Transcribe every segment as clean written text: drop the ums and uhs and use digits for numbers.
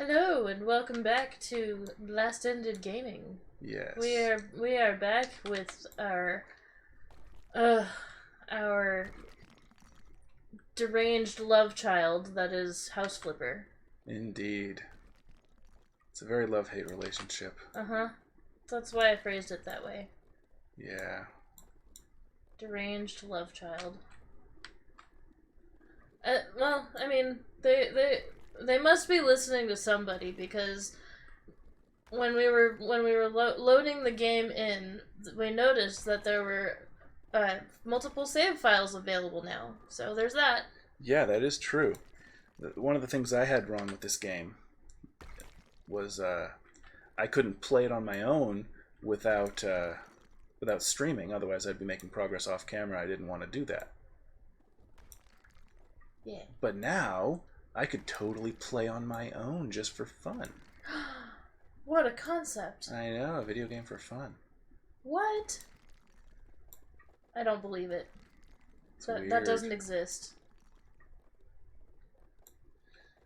Hello and welcome back to Last Ended Gaming. Yes. We are back with uh our deranged love child that is House Flipper. Indeed. It's a very love-hate relationship. Uh-huh. That's why I phrased it that way. Yeah. Deranged love child. Well, I mean, they must be listening to somebody because when we were loading the game in, we noticed that there were multiple save files available now. So there's that. Yeah, that is true. One of the things I had wrong with this game was I couldn't play it on my own without streaming. Otherwise, I'd be making progress off camera. I didn't want to do that. Yeah. But now I could totally play on my own just for fun. What a concept. I know, a video game for fun. What? I don't believe it. That Weird. doesn't exist.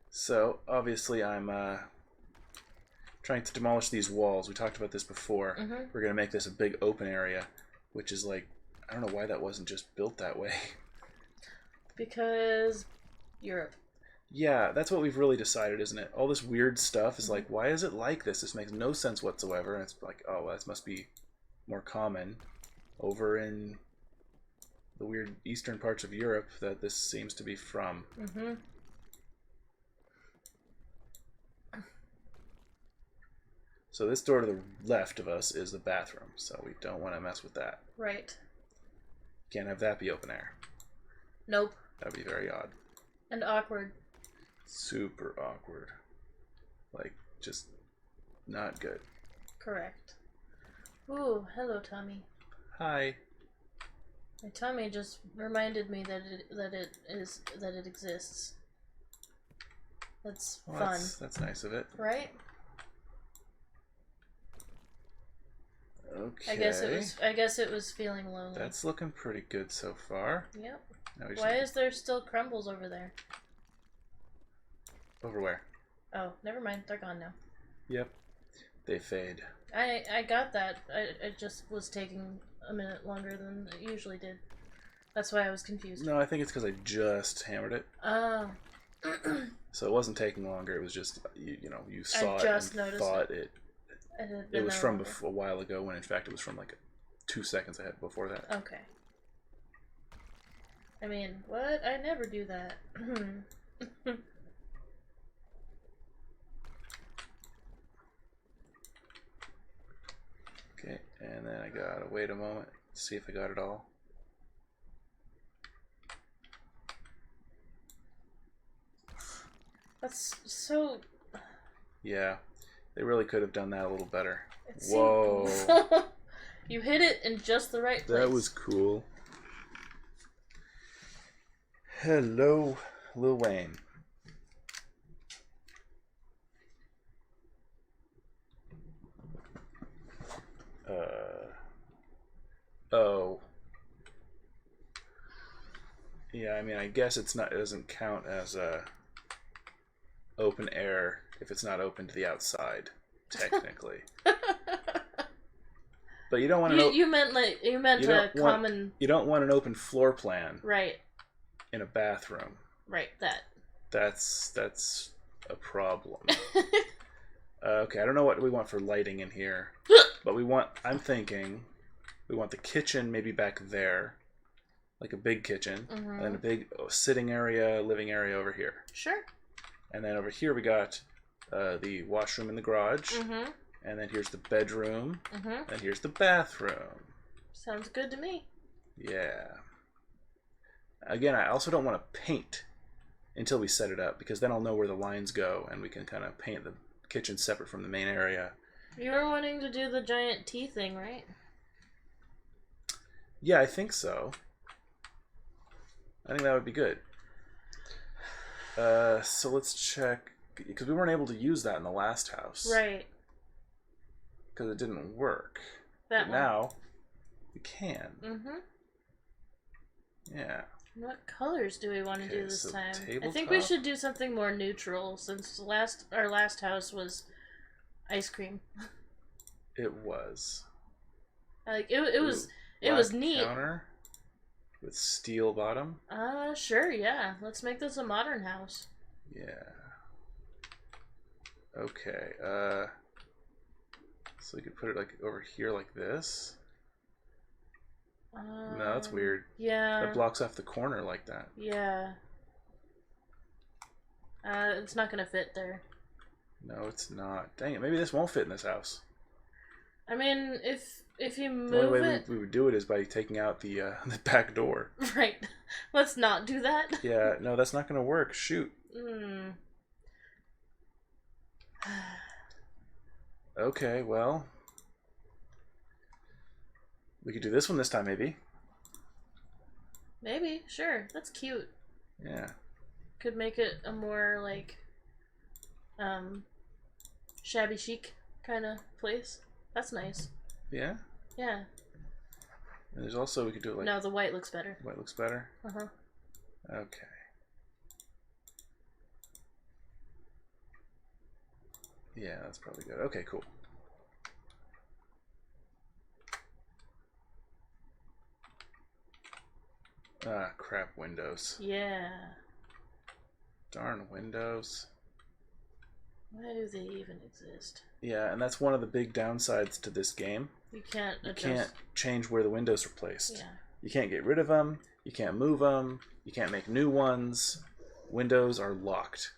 So, obviously, I'm trying to demolish these walls. We talked about this before. Mm-hmm. We're going to make this a big open area, which is like, I don't know why that wasn't just built that way. Because Europe. Yeah, that's what we've really decided, isn't it? All this weird stuff is like, why is it like this? This makes no sense whatsoever. And it's like, oh, well, that must be more common over in the weird eastern parts of Europe that this seems to be from. Mm-hmm. So this door to the left of us is the bathroom, so we don't want to mess with that. Right. Can't have that be open air. Nope. That'd be very odd. And awkward. Super awkward. Like, just not good. Correct. Ooh, hello, Tommy. Hi. My tummy just reminded me that it exists. That's Well, fun. that's nice of it. Right? Okay. I guess it was feeling lonely. That's looking pretty good so far. Yep. Now we Why is there still crumbles over there? Over where? Oh, never mind. They're gone now. Yep. They fade. I got that. It just was taking a minute longer than it usually did. That's why I was confused. No, I think it's because I just hammered it. Oh. So it wasn't taking longer. It was just, you saw just it and noticed thought it. it was from a while ago, when in fact it was from like 2 seconds ahead before that. Okay. I mean, what? I never do that. Okay, and then I gotta wait a moment, see if I got it all. That's so... Yeah, they really could have done that a little better. Whoa. You hit it in just the right place. That was cool. Hello, Lil Wayne. Oh. Yeah, I mean, I guess it doesn't count as open air if it's not open to the outside, technically. But you don't want you meant a common... You don't want an open floor plan. Right. In a bathroom. Right, that. That's a problem. Okay, I don't know what we want for lighting in here, but I'm thinking we want the kitchen maybe back there, like a big kitchen, and then a big sitting area, living area over here. Sure. And then over here we got the washroom in the garage, and then here's the bedroom, and here's the bathroom. Sounds good to me. Yeah. Again, I also don't want to paint until we set it up, because then I'll know where the lines go, and we can kind of paint the kitchen separate from the main area. You were wanting to do the giant T thing, right? Yeah, I think so. I think that would be good. So let's check, because we weren't able to use that in the last house. Right. Because it didn't work. But now we can. Mm-hmm. Yeah. What colors do we want to do this so time? I tabletop? think we should do something more neutral since our last house was ice cream. It was. Like it was neat. Counter with steel bottom. Sure, yeah. Let's make this a modern house. Yeah. Okay. So we could put it like over here like this. No, that's weird. Yeah. That blocks off the corner like that. Yeah. It's not gonna fit there. No, it's not. Dang it! Maybe this won't fit in this house. I mean, if you move the only way it, we would do it is by taking out the the back door. Right. Let's not do that. Yeah. No, that's not gonna work. Shoot. Okay. Well. We could do this one this time, maybe. Maybe, sure. That's cute. Yeah. Could make it a more, like, shabby chic kind of place. That's nice. Yeah? Yeah. And there's also, we could do it like... No, the white looks better. White looks better? Uh-huh. Okay. Yeah, that's probably good. Okay, cool. Ah, crap, windows. Yeah. Darn windows. Why do they even exist? Yeah, and that's one of the big downsides to this game. You can't adjust. You can't change where the windows are placed. Yeah. You can't get rid of them. You can't move them. You can't make new ones. Windows are locked.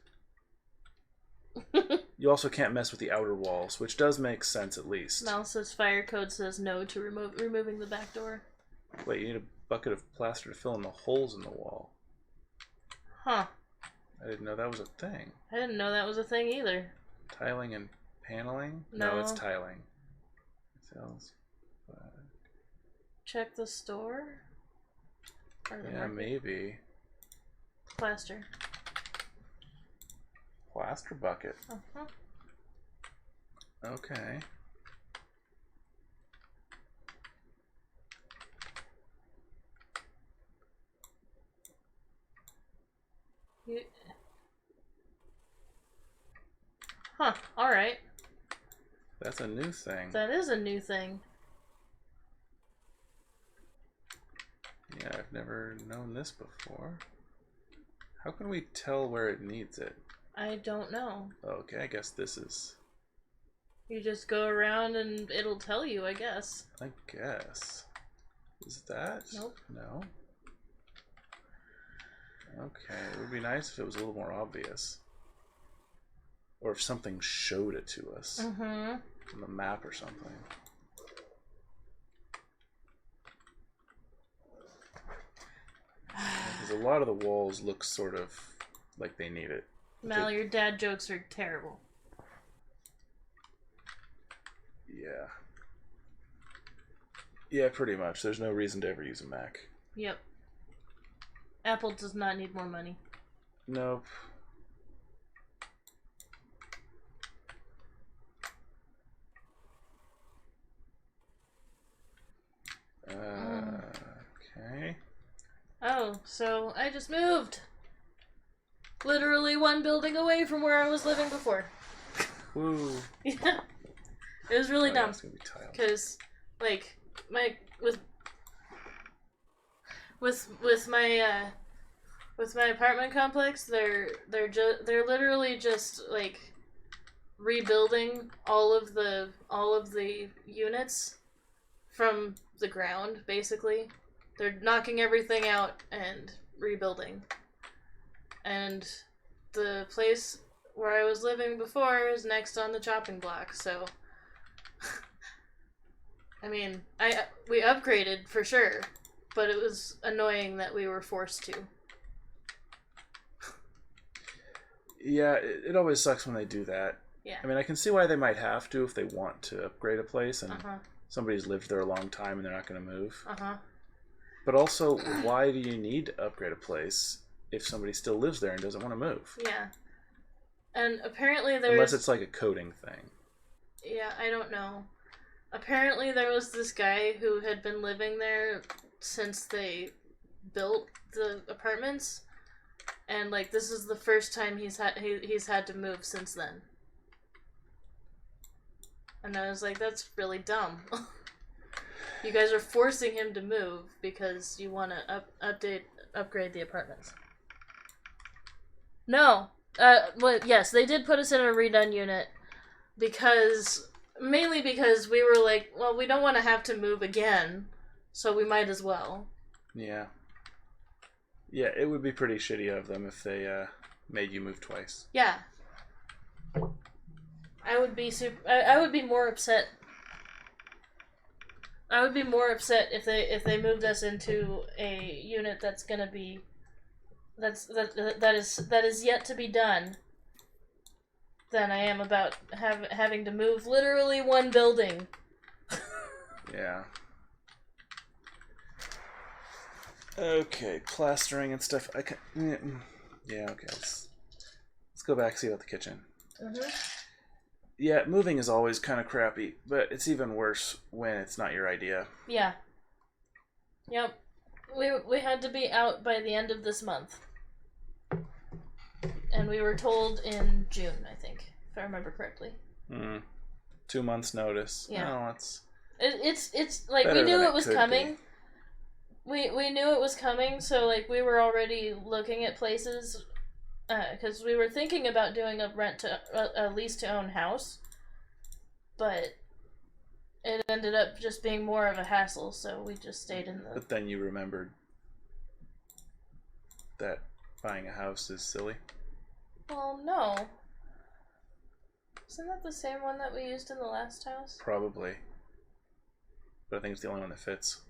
You also can't mess with the outer walls, which does make sense at least. Mouse's fire code says no to removing the back door. Wait, you need a bucket of plaster to fill in the holes in the wall. Huh. I didn't know that was a thing. I didn't know that was a thing either. Tiling and paneling? No. It's tiling. Cells. Check the store? Or the Yeah, market? maybe. Plaster. Plaster bucket. Uh-huh. Okay. Huh, alright. That's a new thing. That is a new thing. Yeah, I've never known this before. How can we tell where it needs it? I don't know. Okay, I guess this is... You just go around and it'll tell you, I guess. I guess. Is that? Nope. No? Okay, it would be nice if it was a little more obvious. Or if something showed it to us. Mm-hmm. On the map or something. Because a lot of the walls look sort of like they need it. Mal, your dad jokes are terrible. Yeah. Yeah, pretty much. There's no reason to ever use a Mac. Yep. Apple does not need more money. Nope. Okay. Oh, so I just moved. Literally one building away from where I was living before. Woo. Yeah. It was really dumb. It's gonna be tiled. Because, like, with my apartment complex, they're literally just like rebuilding all of the units from the ground, basically. They're knocking everything out and rebuilding. And the place where I was living before is next on the chopping block, so I mean, we upgraded for sure, but it was annoying that we were forced to. Yeah, it always sucks when they do that. Yeah. I mean, I can see why they might have to if they want to upgrade a place and Uh-huh. somebody's lived there a long time and they're not going to move. Uh-huh. But also, why do you need to upgrade a place if somebody still lives there and doesn't want to move? Yeah. And apparently there's... Unless it's like a coding thing. Yeah, I don't know. Apparently there was this guy who had been living there since they built the apartments, and like this is the first time he's had to move since then. And I was like, that's really dumb. You guys are forcing him to move because you want to upgrade the apartments. No. Well, yes, they did put us in a redone unit mainly because we were like, well, we don't want to have to move again, so we might as well. Yeah. Yeah, it would be pretty shitty of them if they made you move twice. Yeah. I would be more upset. I would be more upset if they moved us into a unit that's gonna be that is yet to be done than I am about having to move literally one building. Yeah. Okay, plastering and stuff. Yeah, okay. Let's go back and see about the kitchen. Mm-hmm. Yeah, moving is always kind of crappy, but it's even worse when it's not your idea. Yeah. Yep. We had to be out by the end of this month. And we were told in June, I think, if I remember correctly. 2 months notice. Yeah. No, it's like we knew it was coming. We knew it was coming, so like we were already looking at places because we were thinking about doing a lease to own house, but it ended up just being more of a hassle, so we just stayed in the... But then you remembered that buying a house is silly? Well, no. Isn't that the same one that we used in the last house? Probably. But I think it's the only one that fits.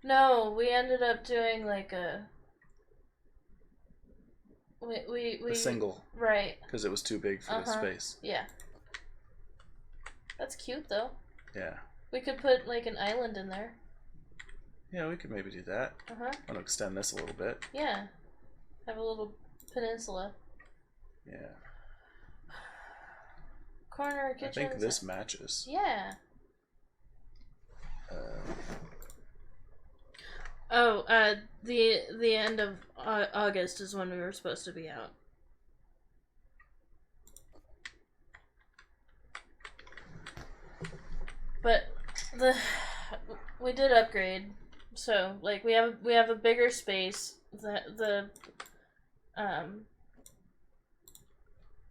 No, we ended up doing like a... A single. Right. Because it was too big for the space. Yeah. That's cute, though. Yeah. We could put, like, an island in there. Yeah, we could maybe do that. Uh-huh. I want to extend this a little bit. Yeah. Have a little peninsula. Yeah. Corner kitchen. I think this matches. Yeah. The end of August is when we were supposed to be out. But we did upgrade, so like we have a bigger space.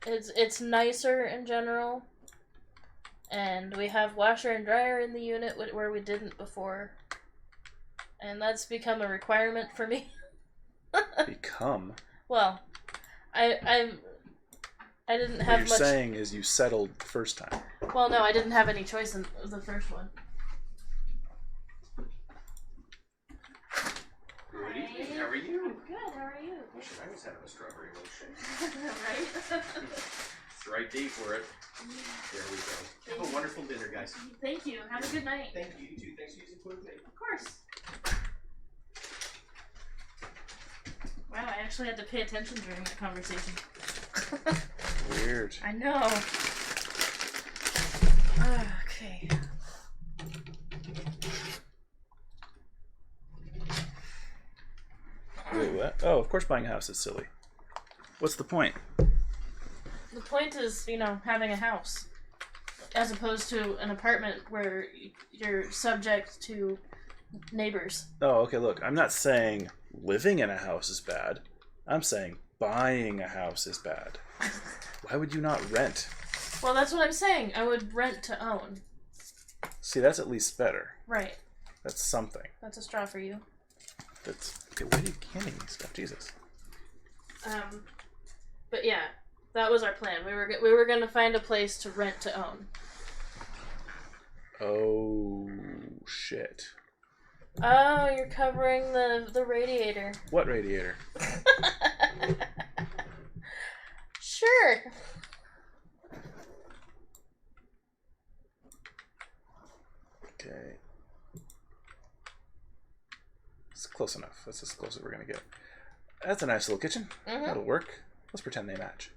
It's nicer in general, and we have washer and dryer in the unit where we didn't before. And that's become a requirement for me. Become? Well, I didn't have much... What you're saying is you settled the first time. Well, no, I didn't have any choice in the first one. Good evening, how are you? I'm good, how are you? Wish I was having a strawberry milkshake. Right? It's the right day for it. There we go. Have a wonderful dinner, guys. Thank you. Have a good night. Thank you, you too. Thanks for using Toilet Mate. Of course. Wow, I actually had to pay attention during that conversation. Weird. I know. Okay. Wait, what? Oh, of course buying a house is silly. What's the point? The point is, having a house. As opposed to an apartment where you're subject to neighbors. Oh, okay, look, I'm not saying living in a house is bad. I'm saying buying a house is bad. Why would you not rent? Well, that's what I'm saying. I would rent to own. See, that's at least better. Right. That's something. That's a straw for you. That's... Okay, why are you canning me stuff? Jesus. But yeah, that was our plan. We were gonna find a place to rent to own. Oh, shit. Oh, you're covering the radiator. What radiator? Sure. Okay. It's close enough. That's as close as we're gonna get. That's a nice little kitchen. Mm-hmm. That'll work. Let's pretend they match.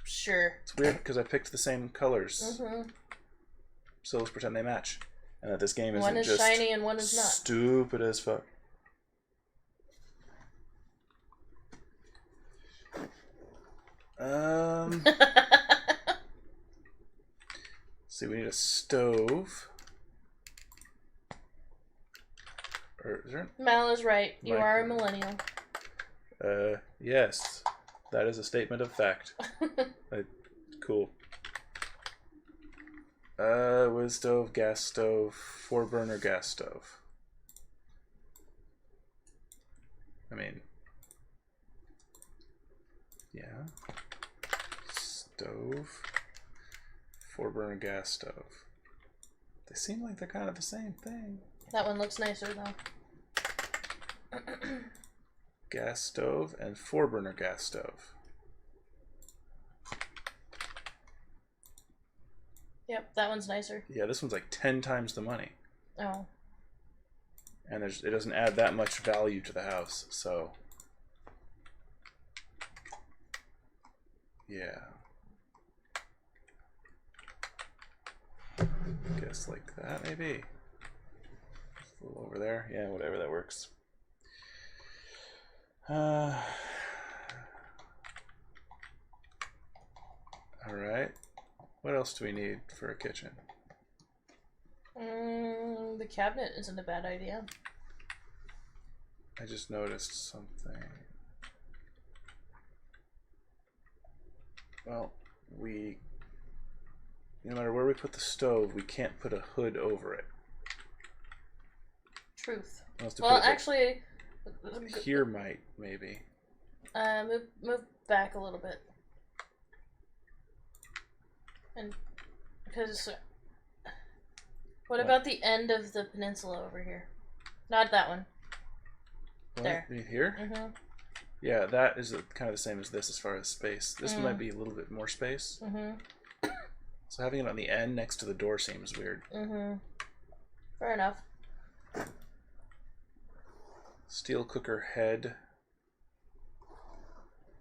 Sure. It's weird because I picked the same colors. Mm-hmm. So let's pretend they match. and that this game isn't One is just shiny and one is not. stupid as fuck. See, we need a stove. Or is there? Mal is right. You are a millennial. Yes, that is a statement of fact. Cool. Wood stove, gas stove, 4-burner gas stove. I mean, yeah. Stove, 4-burner gas stove. They seem like they're kind of the same thing. That one looks nicer though. Gas stove and 4-burner gas stove. Yep, that one's nicer. Yeah, this one's like 10 times the money. Oh. And it doesn't add that much value to the house, so yeah. Guess like that, maybe. A little over there. Yeah, whatever, that works. Alright. What else do we need for a kitchen? The cabinet isn't a bad idea. I just noticed something. Well, no matter where we put the stove, we can't put a hood over it. Truth. Well, actually, here might, maybe. move back a little bit. And because what about the end of the peninsula over here? Not that one. What? There. Here? Mm-hmm. Yeah, that is kind of the same as this as far as space. This one might be a little bit more space. Mm-hmm. So having it on the end next to the door seems weird. Mm-hmm. Fair enough. Steel cooker head.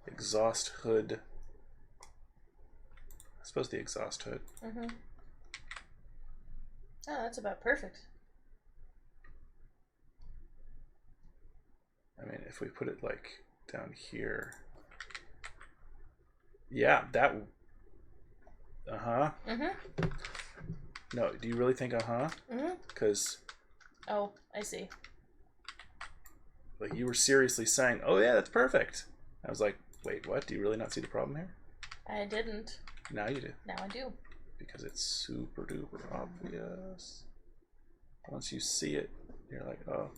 Exhaust hood. I suppose the exhaust hood. Mm-hmm. Oh, that's about perfect. I mean, if we put it like down here. Yeah, that. Uh-huh. Mm-hmm. No, do you really think uh-huh? Mm-hmm. Because Oh, I see. like you were seriously saying, oh yeah, that's perfect. I was like, wait, what? Do you really not see the problem here? I didn't. Now you do. Now I do. Because it's super duper obvious. Once you see it, you're like, oh,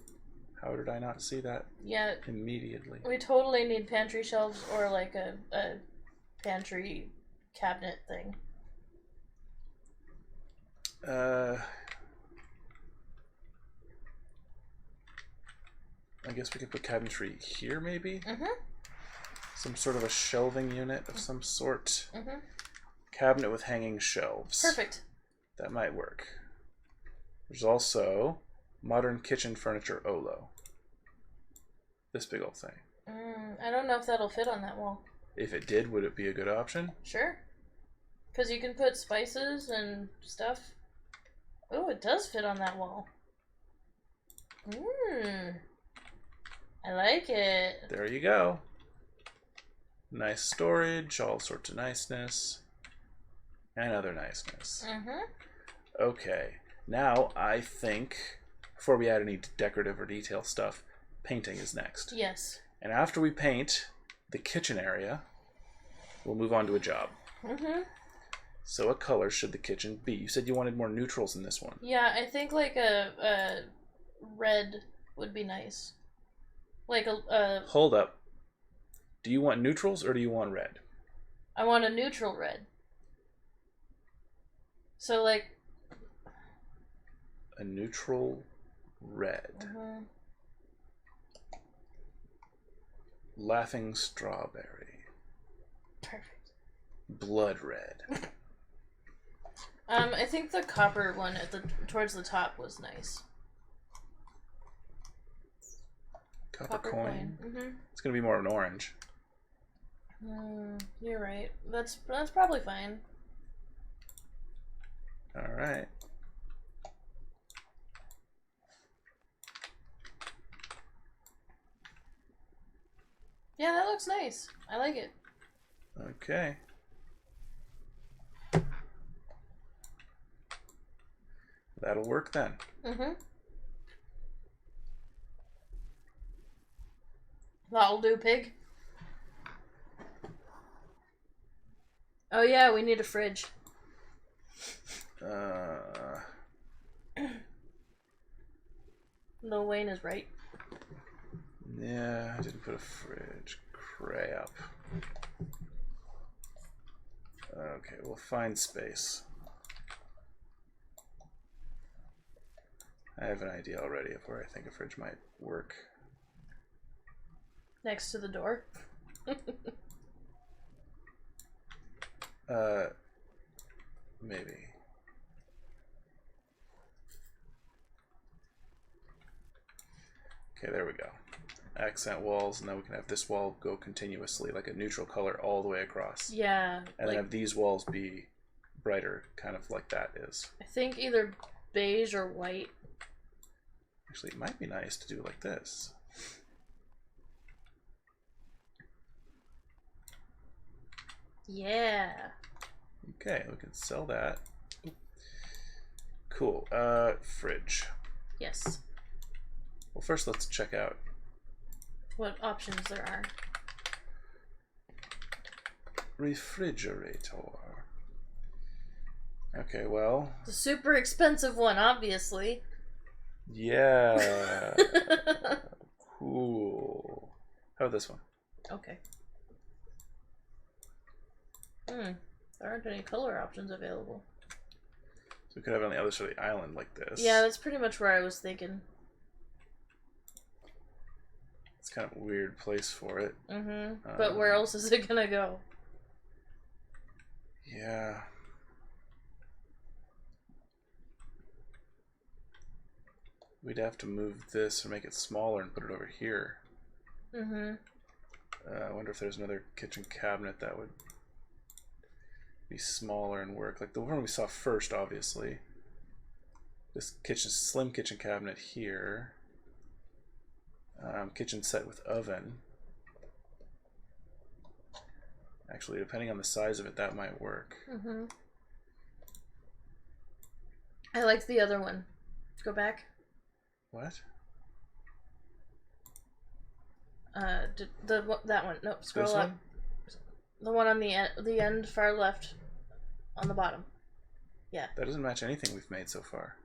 how did I not see that Yeah, immediately? we totally need pantry shelves or like a pantry cabinet thing. I guess we could put cabinetry here, maybe? Mm-hmm. Some sort of a shelving unit of some sort. Mm-hmm. Cabinet with hanging shelves. Perfect. That might work. There's also modern kitchen furniture Olo. This big old thing. I don't know if that'll fit on that wall. If it did, would it be a good option? Sure. Because you can put spices and stuff. Oh, it does fit on that wall. I like it. There you go. Nice storage, all sorts of niceness. And other niceness. Mm-hmm. Okay, now I think, before we add any decorative or detail stuff, painting is next. Yes. And after we paint the kitchen area, we'll move on to a job. Mm-hmm. So what color should the kitchen be? You said you wanted more neutrals in this one. Yeah, I think like a red would be nice. Like a Hold up. Do you want neutrals or do you want red? I want a neutral red. So like A neutral red. Mm-hmm. Laughing strawberry. Perfect. Blood red. I think the copper one at the towards the top was nice. Copper coin. Mm-hmm. It's gonna be more of an orange. You're right. That's probably fine. All right. Yeah, that looks nice. I like it. Okay. That'll work then. Mm-hmm. That'll do, pig. Oh yeah, we need a fridge. Lil Wayne is right. Yeah, I didn't put a fridge. Crap. Okay, we'll find space. I have an idea already of where I think a fridge might work. Next to the door. Maybe. Okay, there we go. Accent walls, and then we can have this wall go continuously, like a neutral color all the way across. Yeah. And then have these walls be brighter, kind of like that is. I think either beige or white. Actually, it might be nice to do like this. Yeah. Okay, we can sell that. Cool. Fridge. Yes. Well, first let's check out What options there are. refrigerator. Okay, well, The super expensive one, obviously. yeah. Cool. How about this one? Okay. There aren't any color options available. So we could have it on the other side of the island like this. Yeah, that's pretty much where I was thinking. It's kind of a weird place for it. But where else is it gonna go? Yeah. We'd have to move this or make it smaller and put it over here. I wonder if there's another kitchen cabinet that would be smaller and work. Like the one we saw first, obviously. This slim kitchen cabinet here. Kitchen set with oven. Actually, depending on the size of it, that might work. I liked the other one. Go back. What? That one. Nope. Scroll This up. one? The one on the end, far left, on the bottom. Yeah. That doesn't match anything we've made so far.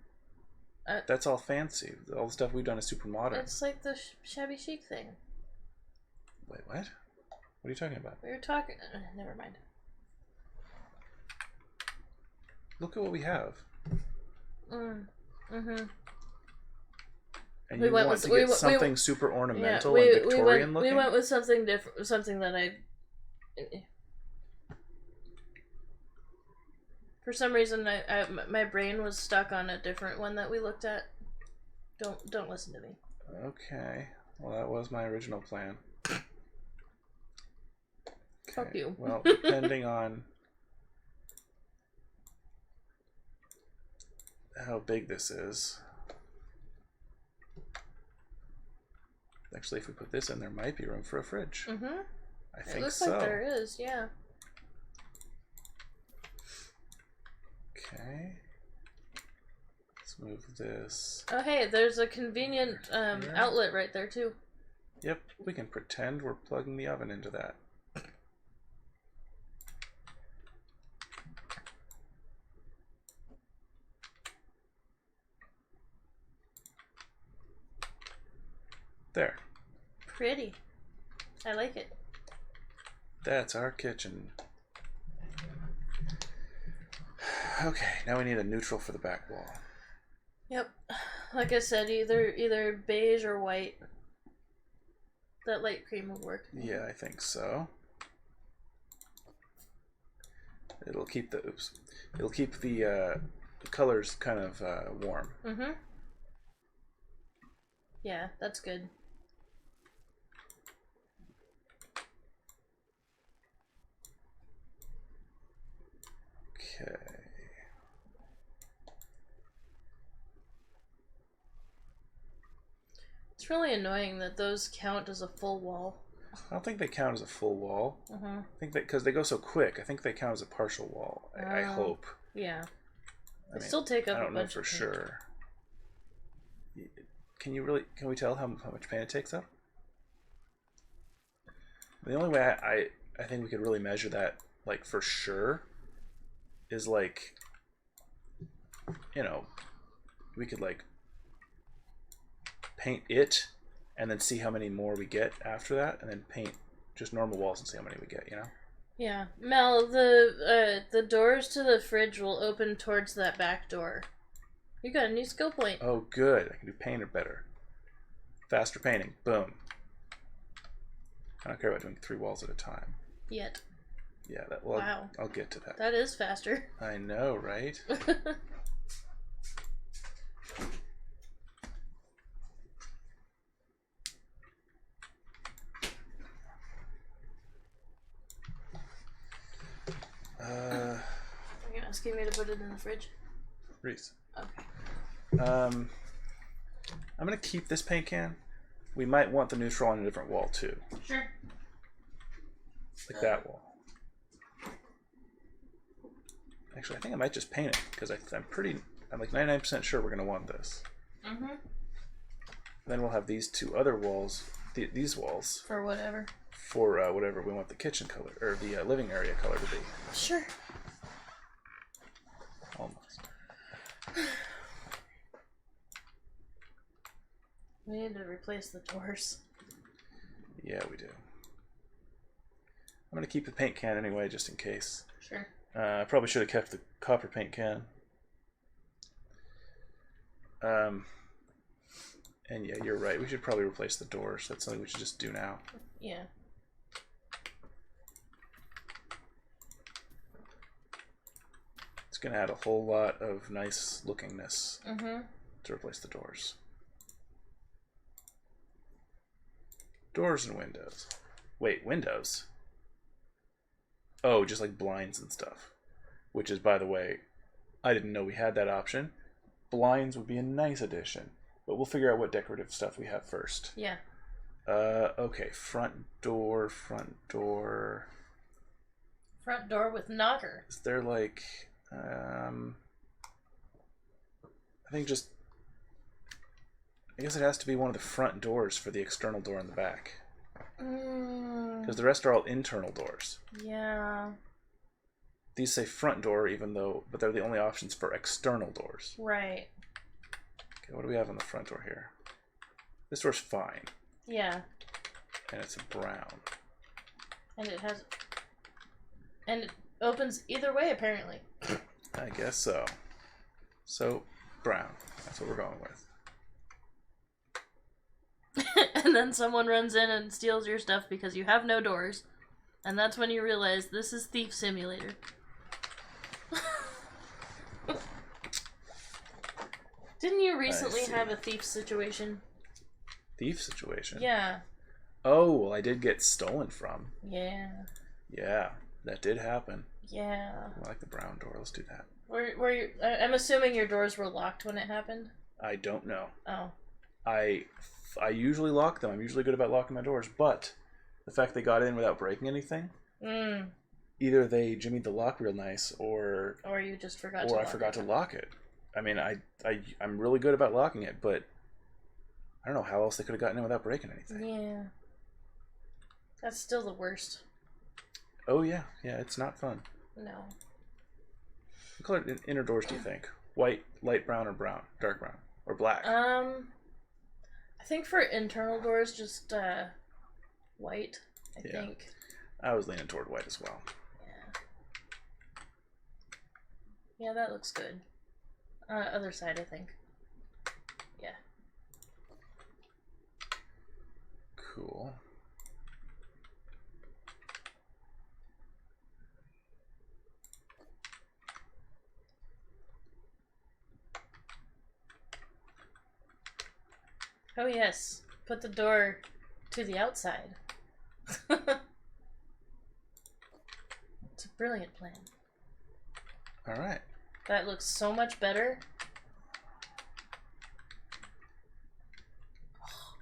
Uh, That's all fancy. All the stuff we've done is super modern. It's like the shabby chic thing. Wait, what? What are you talking about? We were talking. Never mind. Look at what we have. And We you went want with- to get we- something super ornamental Yeah, and Victorian looking? We went with something different, something that I. For some reason, my brain was stuck on a different one that we looked at. Don't listen to me. Okay. Well, that was my original plan. Fuck Okay. you. Well, depending on how big this is. Actually, if we put this in, there might be room for a fridge. I think It looks so. like there is, yeah. Okay. Let's move this. Oh hey, there's a convenient outlet right there too. Yep, we can pretend we're plugging the oven into that. There. Pretty. I like it. That's our kitchen. Okay, now we need a neutral for the back wall. Yep. Like I said, either beige or white. That light cream would work. Yeah, I think so. It'll keep the colors kind of warm. Yeah, that's good. Okay. It's really annoying that those count as a full wall. I don't think they count as a full wall. Uh-huh. I think that because they go so quick, I think they count as a partial wall. I hope. Yeah. I They mean, still take up I a don't know bunch for of paint. sure. Can we tell how much paint it takes up? The only way I think we could really measure that, like, for sure, is like, you know, we could like paint it and then see how many more we get after that, and then paint just normal walls and see how many we get, you know? Yeah. Mel, the doors to the fridge will open towards that back door. You got a new skill point. Oh, good. I can do painter better. Faster painting. Boom. I don't care about doing 3 walls at a time. Yet. Yeah, that. Well, Wow. I'll get to that. That is faster. I know, right? Are you asking me to put it in the fridge? Reese. Okay. I'm gonna keep this paint can. We might want the neutral on a different wall too, Sure. like that wall. Actually, I think I might just paint it because I'm like 99% sure we're gonna want this. Mm-hmm. Then we'll have these 2 other walls, these walls, For whatever. for whatever we want the kitchen color or the living area color to be. Sure. Almost. We need to replace the doors. Yeah, we do. I'm gonna keep the paint can anyway, just in case. Sure. I probably should have kept the copper paint can. And yeah, you're right. We should probably replace the doors. That's something we should just do now. Yeah. It's gonna add a whole lot of nice lookingness Mm-hmm. to replace the doors. Doors and windows. Wait, windows? Oh, just like blinds and stuff. Which is, by the way, I didn't know we had that option. Blinds would be a nice addition, but we'll figure out what decorative stuff we have first. Yeah. Okay, front door, front door. Front door with knocker. Is there like, I think just, I guess it has to be one of the front doors for the external door in the back. Because the rest are all internal doors. Yeah. These say front door, but they're the only options for external doors. Right. Okay, what do we have on the front door here? This door's fine, Yeah. and it's a brown. And it opens either way, apparently. I guess so. So, brown. That's what we're going with. And then someone runs in and steals your stuff because you have no doors. And that's when you realize this is Thief Simulator. Didn't you recently see. have a thief situation? Thief situation? Yeah. Oh, well, I did get stolen from. Yeah. Yeah, that did happen. Yeah. I like the brown door. Let's do that. Were you, I'm assuming your doors were locked when it happened? I don't know. Oh. I usually lock them. I'm usually good about locking my doors, but the fact they got in without breaking anything, either they jimmied the lock real nice, or you just forgot to I forgot to lock it. I mean, I'm really good about locking it, but I don't know how else they could have gotten in without breaking anything. Yeah. That's still the worst. Oh yeah, it's not fun. No. What color inner doors do you think? White, light brown, or brown? Dark brown, or black? I think for internal doors, just white. I think. I was leaning toward white as well. Yeah. Yeah, that looks good. Other side, I think. Yeah. Cool. Oh yes, put the door to the outside. It's a brilliant plan. All right. That looks so much better.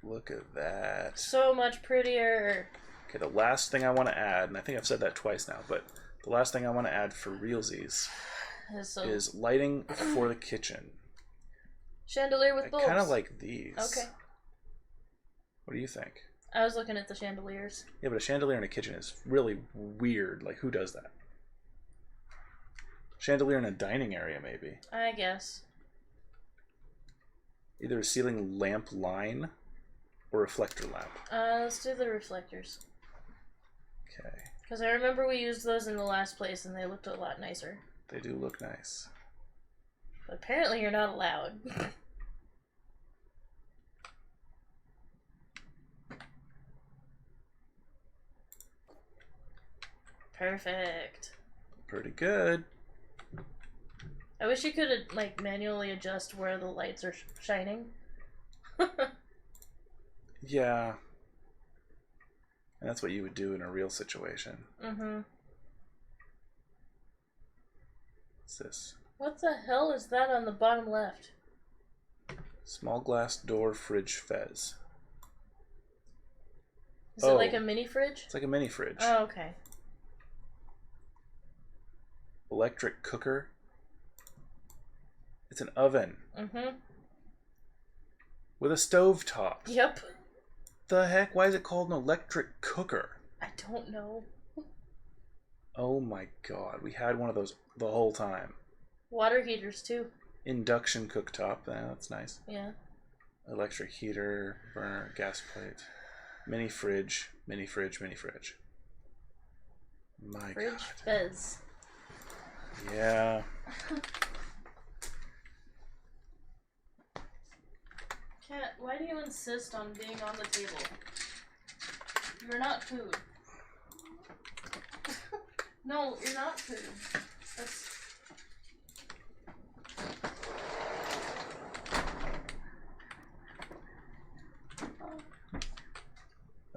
Look at that. So much prettier. Okay, the last thing I want to add, and I think I've said that twice now, but the last thing I want to add for realsies is lighting for the kitchen. Chandelier with I bulbs. kind of like these. Okay. What do you think? I was looking at the chandeliers. Yeah, but a chandelier in a kitchen is really weird. Like, who does that? Chandelier in a dining area, maybe. I guess. Either a ceiling lamp line or reflector lamp. Let's do the reflectors. Okay. Because I remember we used those in the last place and they looked a lot nicer. They do look nice. But apparently you're not allowed. Perfect. Pretty good. I wish you could like manually adjust where the lights are shining. Yeah. And that's what you would do in a real situation. Mm-hmm. What's this? What the hell is that on the bottom left? Small glass door fridge fez. Is it like a mini fridge? It's like a mini fridge. Oh, okay. Electric cooker. It's an oven. Mm-hmm. With a stove top. Yep. The heck? Why is it called an electric cooker? I don't know. Oh my god. We had one of those the whole time. Water heaters too. Induction cooktop. That's nice. Yeah. Electric heater, burner, gas plate. Mini fridge, mini fridge, mini fridge. My Fridge god. fez. Yeah. Cat, why do you insist on being on the table? You're not food. No, you're not food. That's...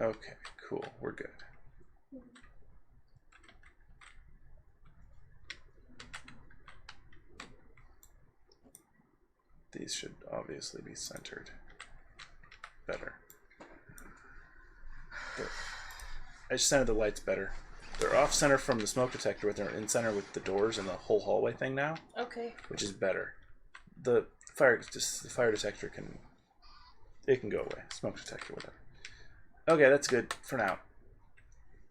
Okay, cool. We're good. These should obviously be centered better. But I just centered the lights better. They're off center from the smoke detector, but they're in center with the doors and the whole hallway thing now. Okay. Which is better. The fire detector can go away. Smoke detector, whatever. Okay, that's good for now.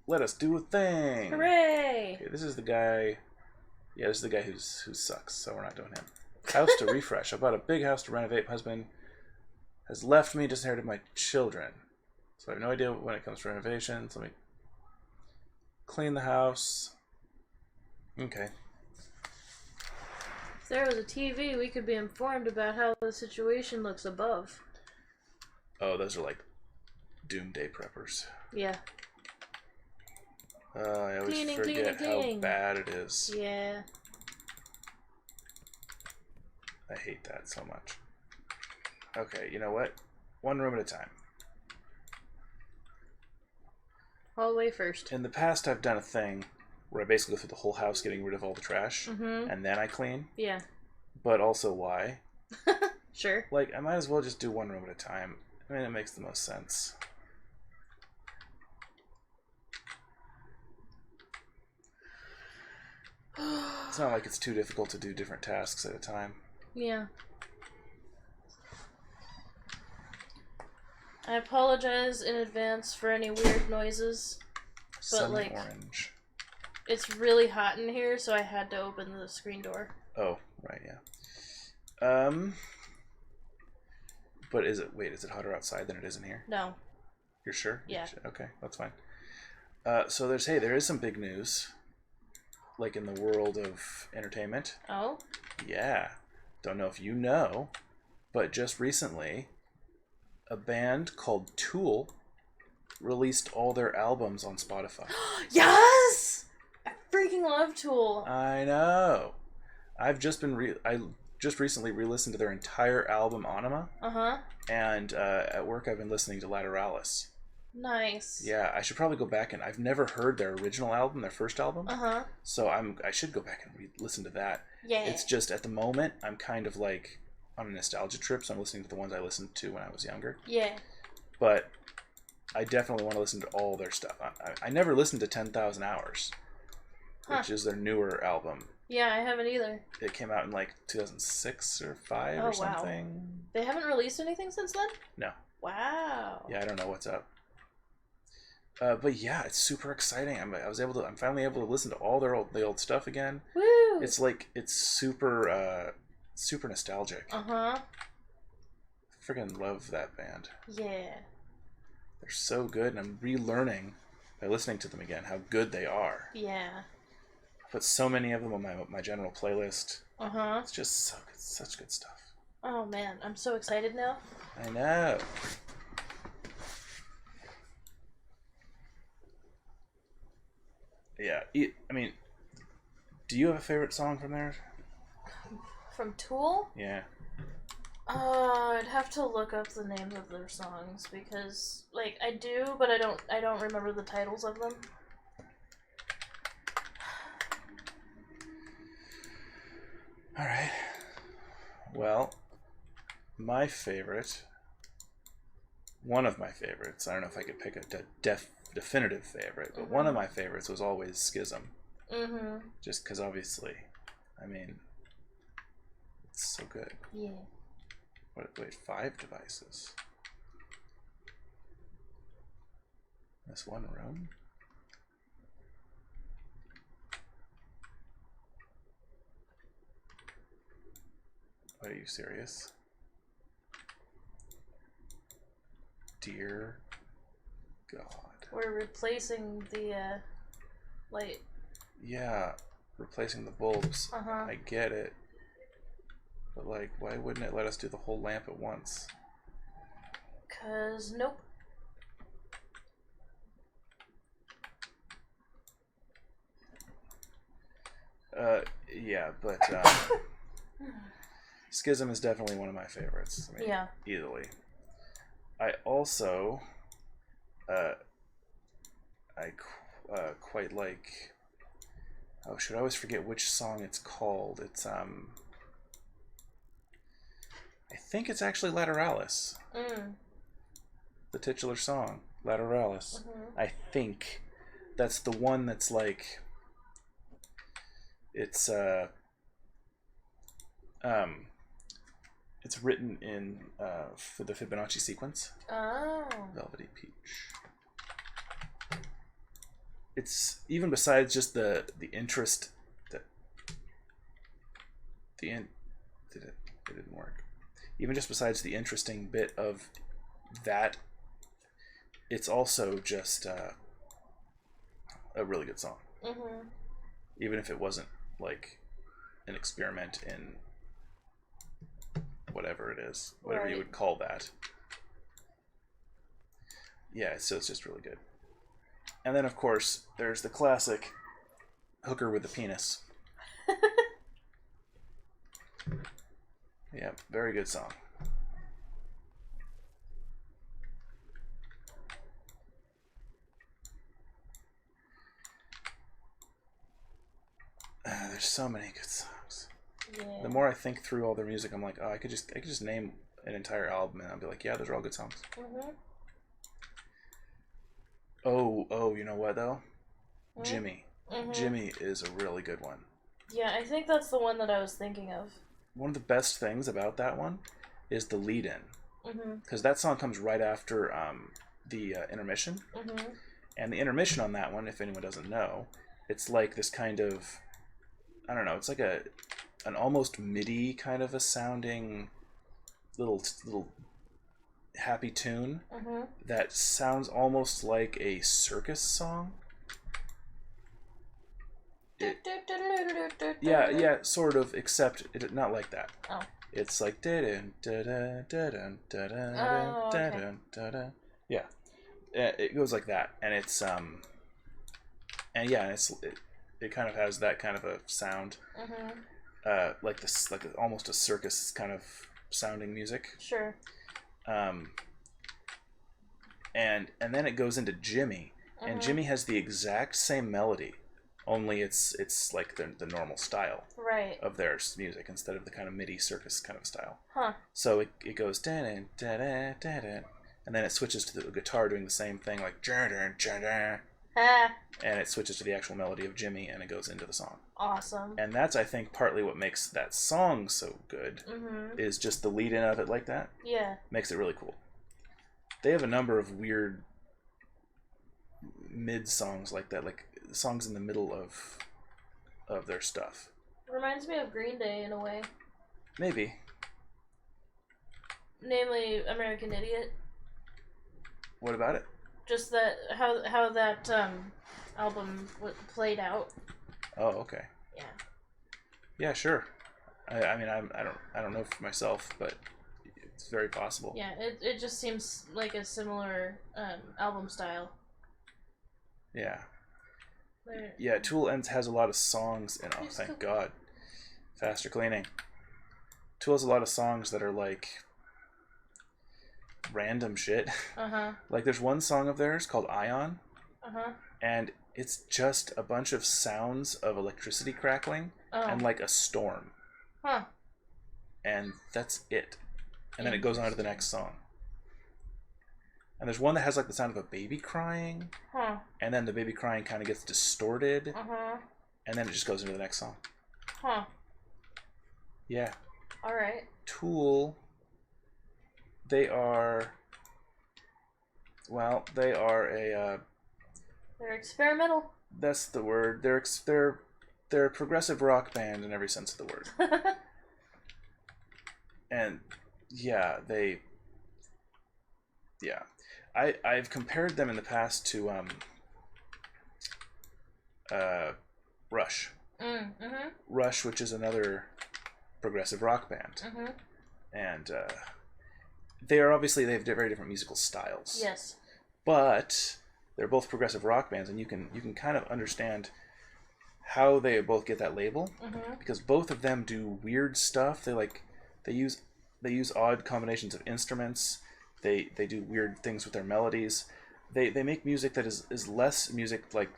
Let us do a thing. Hooray! Okay, this is the guy. Yeah, this is the guy who sucks. So we're not doing him. House to refresh. I bought a big house to renovate. My husband has left me, just inherited my children. So I have no idea when it comes to renovations. Let me clean the house. Okay. If there was a TV, we could be informed about how the situation looks above. Oh, those are like doomsday preppers. Yeah. I always forget how bad it is. Yeah. I hate that so much. Okay, you know what? One room at a time. Hallway first. In the past, I've done a thing where I basically go through the whole house getting rid of all the trash, and then I clean. Yeah. But also, why? Sure. Like, I might as well just do one room at a time. I mean, it makes the most sense. It's not like it's too difficult to do different tasks at a time. Yeah. I apologize in advance for any weird noises. But like, orange. It's really hot in here, so I had to open the screen door. Oh, right, yeah. But is it hotter outside than it is in here? No. You're sure? Yeah. Okay, that's fine. So there is some big news. Like in the world of entertainment. Oh? Yeah. Don't know if you know, but just recently, a band called Tool released all their albums on Spotify. Yes! I freaking love Tool. I know. I just recently re-listened to their entire album Anima. Uh-huh. And at work I've been listening to Lateralis. Nice. Yeah, I should probably go back and I've never heard their original album, their first album. Uh-huh. So I should go back and listen to that. Yeah. It's just at the moment I'm kind of like on a nostalgia trip, so I'm listening to the ones I listened to when I was younger. Yeah. But I definitely want to listen to all their stuff. I never listened to 10,000 Hours, which is their newer album. Yeah, I haven't either. It came out in like 2006 or 5 Oh, or something. wow. They haven't released anything since then? No. Wow. Yeah, I don't know what's up. But yeah, it's super exciting. I'm finally able to listen to all the old stuff again. Woo! It's super nostalgic. Uh-huh. Freaking love that band. Yeah. They're so good, and I'm relearning by listening to them again how good they are. Yeah. I put so many of them on my general playlist. Uh-huh. It's just so good, such good stuff. Oh man, I'm so excited now. I know. Yeah, I mean, do you have a favorite song from there? From Tool? Yeah. I'd have to look up the names of their songs because, like, I do, but I don't remember the titles of them. All right. Well, my favorite, one of my favorites. I don't know if I could pick a definitive favorite, but one of my favorites was always Schism. Mm-hmm. Just because, obviously, I mean, it's so good. Yeah. Wait, 5 devices. This one room? Are you serious? Dear God. We're replacing the light. Yeah, replacing the bulbs. Uh-huh. I get it. But, like, why wouldn't it let us do the whole lamp at once? 'Cause nope. Yeah, but Schism is definitely one of my favorites. I mean, yeah. Easily. I also, quite like. Oh, should I always forget which song it's called? It's I think it's actually Lateralis. The titular song, Lateralis. Mm-hmm. I think that's the one that's like. It's written in for the Fibonacci sequence. Oh. Velvety Peach. It's even besides just the interest that it didn't work. Even just besides the interesting bit of that, it's also just a really good song. Mm-hmm. Even if it wasn't like an experiment in whatever it is, whatever you would call that. Yeah, so it's just really good. And then, of course, there's the classic Hooker with the Penis. Yeah, very good song. There's so many good songs. Yeah. The more I think through all their music, I'm like, oh, I could just name an entire album, and I'll be like, yeah, those are all good songs. Mm-hmm. Oh, you know what though? Mm-hmm. Jimmy. Mm-hmm. Jimmy is a really good one. Yeah, I think that's the one that I was thinking of. One of the best things about that one is the lead-in, because Mm-hmm. that song comes right after the intermission, Mm-hmm. and the intermission on that one, if anyone doesn't know, it's like this kind of, I don't know, it's like an almost MIDI kind of a sounding little happy tune Mm-hmm. that sounds almost like a circus song. Yeah, sort of, except not like that. Oh. It's like da-dun, da-dun, da-dun, da-dun, Oh, okay. da-dun, da-dun. Yeah, it goes like that, and it's and yeah, it kind of has that kind of a sound, Mm-hmm. like this, like almost a circus kind of sounding music. Sure. And then it goes into Jimmy, and Jimmy has the exact same melody, only it's like the normal style Right. of their music instead of the kind of MIDI circus kind of style. Huh. So it goes da da da da da and then it switches to the guitar doing the same thing, like Ah, and it switches to the actual melody of Jimmy, and it goes into the song. awesome. And that's, I think, partly what makes that song so good, is just the lead in of it like that. Yeah. Makes it really cool. They have a number of weird mid songs like that, like songs in the middle of their stuff. Reminds me of Green Day in a way. Maybe. Namely, American Idiot. What about it? Just that how that album played out. Oh, okay. Yeah. Yeah, sure. I mean, I don't know for myself, but it's very possible. Yeah, it just seems like a similar album style. Yeah. They're... Yeah, Tool has a lot of songs, and oh, thank God. Faster cleaning. Tool has a lot of songs that are like random shit. Uh-huh. Like there's one song of theirs called Ion. Uh-huh. And it's just a bunch of sounds of electricity crackling and like a storm. Huh. And that's it. And then it goes on to the next song. And there's one that has like the sound of a baby crying. Huh. And then the baby crying kind of gets distorted. Uh-huh. And then it just goes into the next song. Huh. Yeah. Alright. Tool, they are a They're experimental. that's the word. They're a progressive rock band in every sense of the word. And yeah, I've compared them in the past to Rush. Mm-hmm. Rush, which is another progressive rock band. Mm-hmm. And they have very different musical styles. Yes. But they're both progressive rock bands, and you can kind of understand how they both get that label, because both of them do weird stuff. They use odd combinations of instruments. They do weird things with their melodies. They make music that is less music like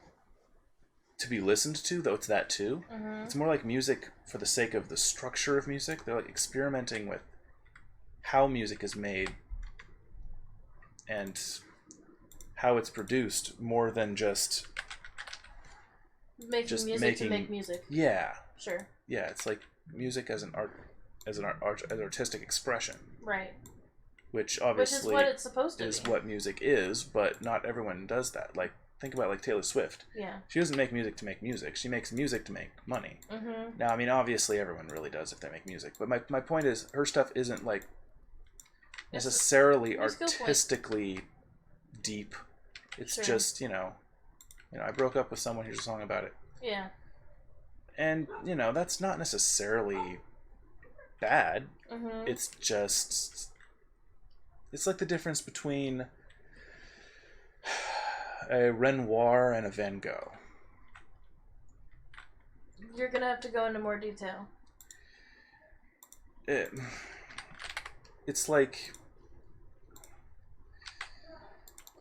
to be listened to, though it's that too. It's more like music for the sake of the structure of music. They're like experimenting with how music is made and how it's produced, more than just making music to make music. Yeah. Sure. Yeah, it's like music as an artistic expression. Right. Which obviously is what it's supposed to is be. what music is, but not everyone does that. Like, think about like Taylor Swift. Yeah. She doesn't make music to make music. She makes music to make money. Now, I mean, obviously everyone really does if they make music, but my point is, her stuff isn't like necessarily artistically deep. It's just, I broke up with someone, here's a song about it. Yeah. And, that's not necessarily bad. It's just, it's like the difference between a Renoir and a Van Gogh. You're gonna have to go into more detail. It's like,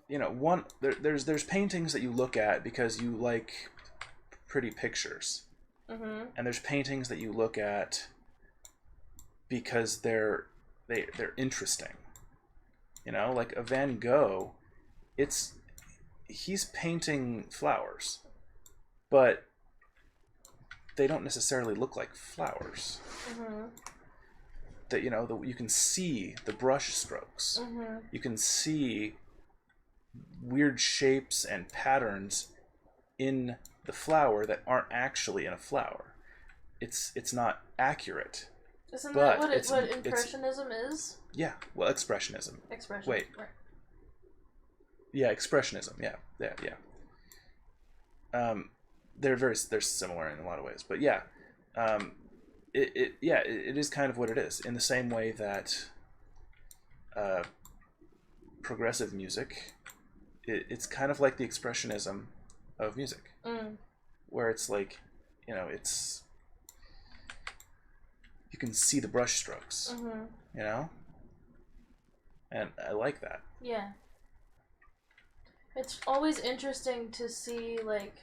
there's paintings that you look at because you like pretty pictures, and there's paintings that you look at because they're interesting. Like a Van Gogh, he's painting flowers, but they don't necessarily look like flowers. That you can see the brush strokes. You can see weird shapes and patterns in the flower that aren't actually in a flower. It's not accurate. Isn't that what Impressionism is? Yeah, well, Expressionism. Expression. Wait. Right. Yeah, Expressionism. Yeah. They're similar in a lot of ways, but yeah, it is kind of what it is, in the same way that progressive music, it's kind of like the Expressionism of music, where it's like, it's, you can see the brush strokes, and I like that. Yeah. It's always interesting to see, like,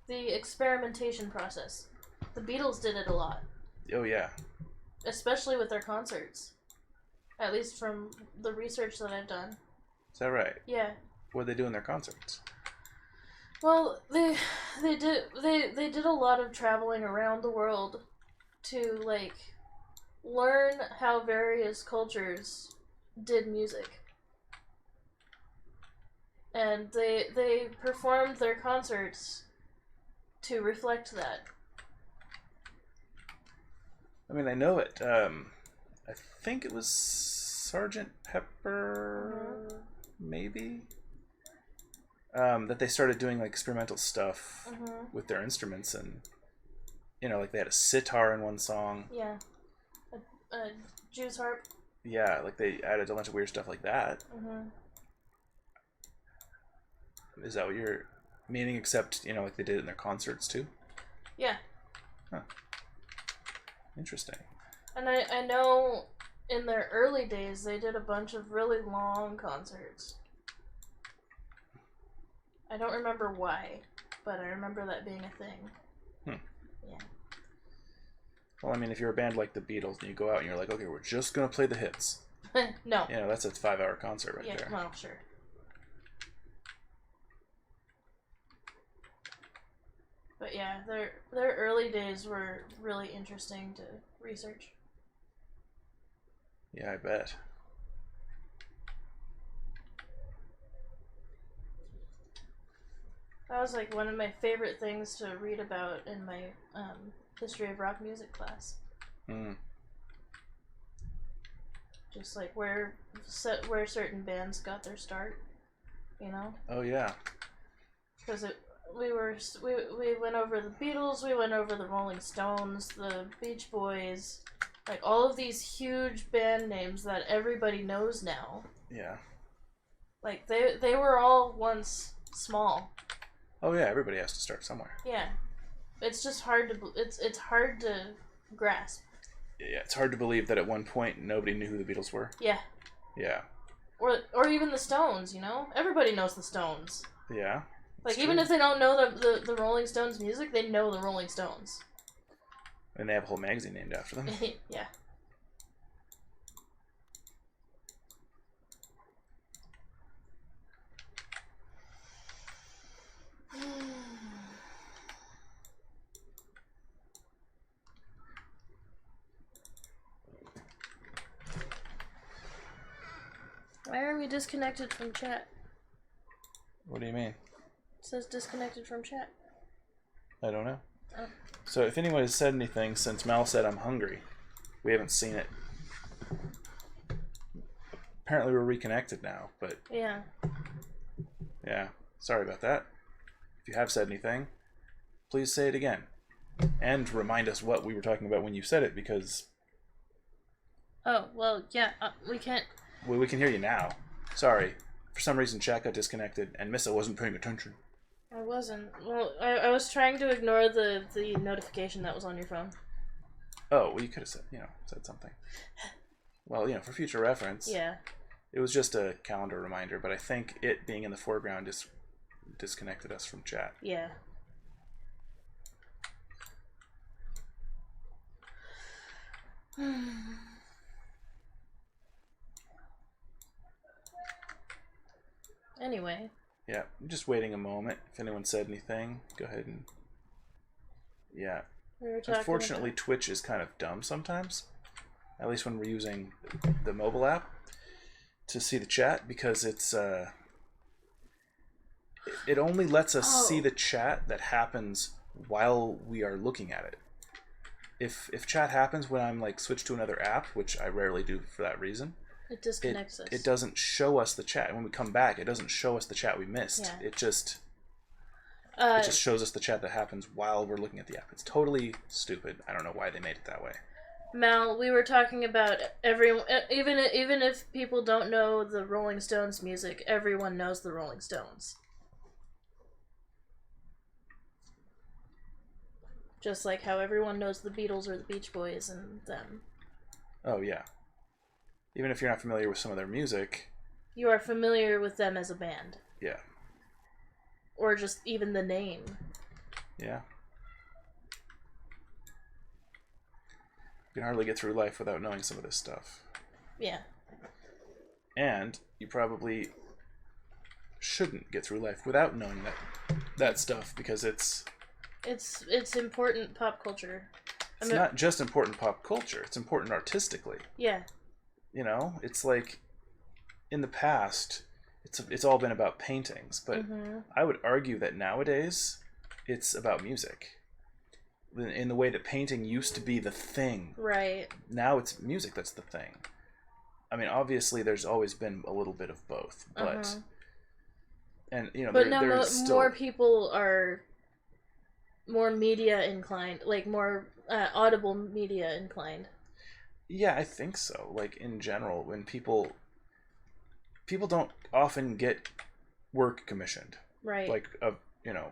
the experimentation process. The Beatles did it a lot. Oh, yeah. Especially with their concerts. At least from the research that I've done. Is that right? Yeah. What do they do in their concerts? Well, they did a lot of traveling around the world to like learn how various cultures did music. And they performed their concerts to reflect that. I mean, I know it. I think it was Sergeant Pepper, maybe. That they started doing like experimental stuff with their instruments, and like they had a sitar in one song. Yeah, a Jew's harp. Yeah, like they added a bunch of weird stuff like that. Is that what you're meaning? Except like they did it in their concerts too. Yeah. Huh. Interesting. And I know in their early days they did a bunch of really long concerts. I don't remember why, but I remember that being a thing. Yeah. Well, I mean, if you're a band like the Beatles and you go out and you're like, okay, we're just gonna play the hits. No. That's a 5-hour concert right there. Yeah, well, sure. But yeah, their early days were really interesting to research. Yeah, I bet. That was like one of my favorite things to read about in my history of rock music class. Just like where certain bands got their start, Oh yeah. Because we went over the Beatles, we went over the Rolling Stones, the Beach Boys, like all of these huge band names that everybody knows now. Yeah. Like they were all once small. Oh yeah, everybody has to start somewhere. Yeah, it's just hard to it's hard to grasp. Yeah, it's hard to believe that at one point nobody knew who the Beatles were. Yeah. Yeah. Or even the Stones, everybody knows the Stones. Yeah. Like even if they don't know the Rolling Stones music, they know the Rolling Stones. And they have a whole magazine named after them. Yeah. Why are we disconnected from chat? What do you mean? It says disconnected from chat. I don't know. Oh. So if anyone has said anything since Mal said I'm hungry, we haven't seen it. Apparently we're reconnected now, but Yeah. yeah, sorry about that. If you have said anything, please say it again. And remind us what we were talking about when you said it, because... Oh, well, yeah, we can't... Well, we can hear you now. Sorry. For some reason, chat got disconnected, and Missa wasn't paying attention. I wasn't. Well, I was trying to ignore the notification that was on your phone. Oh, well, you could have said something. Well, for future reference. Yeah. It was just a calendar reminder, but I think it being in the foreground just disconnected us from chat. Yeah. Anyway. Yeah, I'm just waiting a moment. If anyone said anything, go ahead and... Yeah. Unfortunately, Twitch is kind of dumb sometimes. At least when we're using the mobile app to see the chat, because it's... It only lets us see the chat that happens while we are looking at it. If chat happens when I'm like switched to another app, which I rarely do for that reason, it disconnects us. It doesn't show us the chat. When we come back, it doesn't show us the chat we missed. Yeah. It just shows us the chat that happens while we're looking at the app. It's totally stupid. I don't know why they made it that way. Mal, we were talking about even if people don't know the Rolling Stones music, everyone knows the Rolling Stones. Just like how everyone knows the Beatles or the Beach Boys and them. Oh, yeah. Even if you're not familiar with some of their music... You are familiar with them as a band. Yeah. Or just even the name. Yeah. You can hardly get through life without knowing some of this stuff. Yeah. And you probably shouldn't get through life without knowing that stuff, because it's important pop culture. It's not just important pop culture, it's important artistically. Yeah. You know, it's like in the past it's all been about paintings, but I would argue that nowadays it's about music. In the way that painting used to be the thing. Right. Now it's music that's the thing. I mean, obviously there's always been a little bit of both, but and you know, but now still... more people are more media inclined, like more audible media inclined. Yeah, I think so. Like in general, when people don't often get work commissioned, right? Like you know,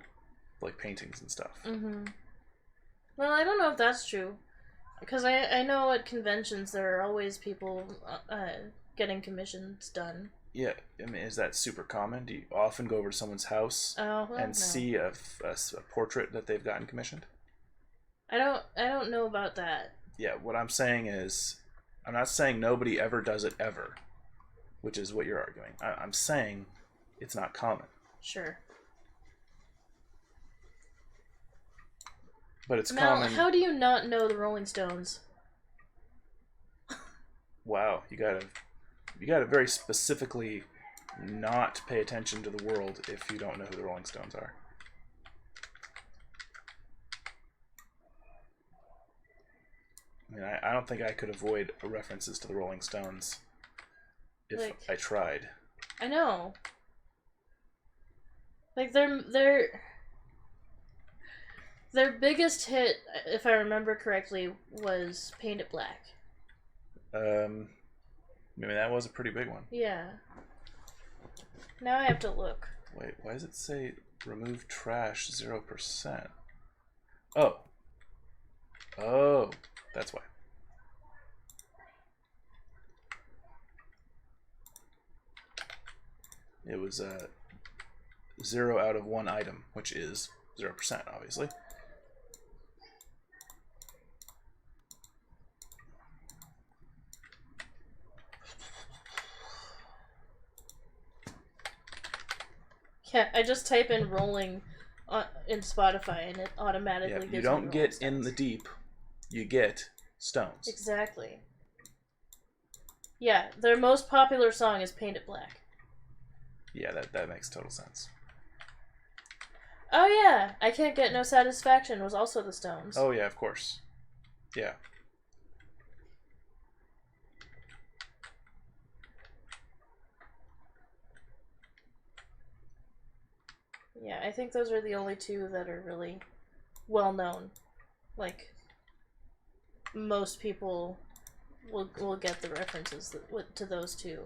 like paintings and stuff. Well, I don't know if that's true, because I know at conventions there are always people getting commissions done. Yeah, I mean, is that super common? Do you often go over to someone's house see a portrait that they've gotten commissioned? I don't know about that. Yeah, what I'm saying is, I'm not saying nobody ever does it ever, which is what you're arguing. I'm saying it's not common. Sure. But it's Mel, common. How do you not know the Rolling Stones? Wow, you gotta very specifically not pay attention to the world if you don't know who the Rolling Stones are. I mean, I don't think I could avoid references to the Rolling Stones if I tried. I know. Like their biggest hit, if I remember correctly, was Paint It Black. Maybe that was a pretty big one. Yeah. Now I have to look. Wait, why does it say remove trash 0%? Oh. Oh, that's why. It was 0 out of 1 item, which is 0%, obviously. Yeah, I just type in rolling in Spotify and it automatically gives me you don't get Stones. In the Deep, you get Stones. Exactly. Yeah, their most popular song is Paint It Black. Yeah, that makes total sense. Oh yeah, I Can't Get No Satisfaction was also the Stones. Oh yeah, of course. Yeah. Yeah, I think those are the only two that are really well known. Like, most people will get the references to those two.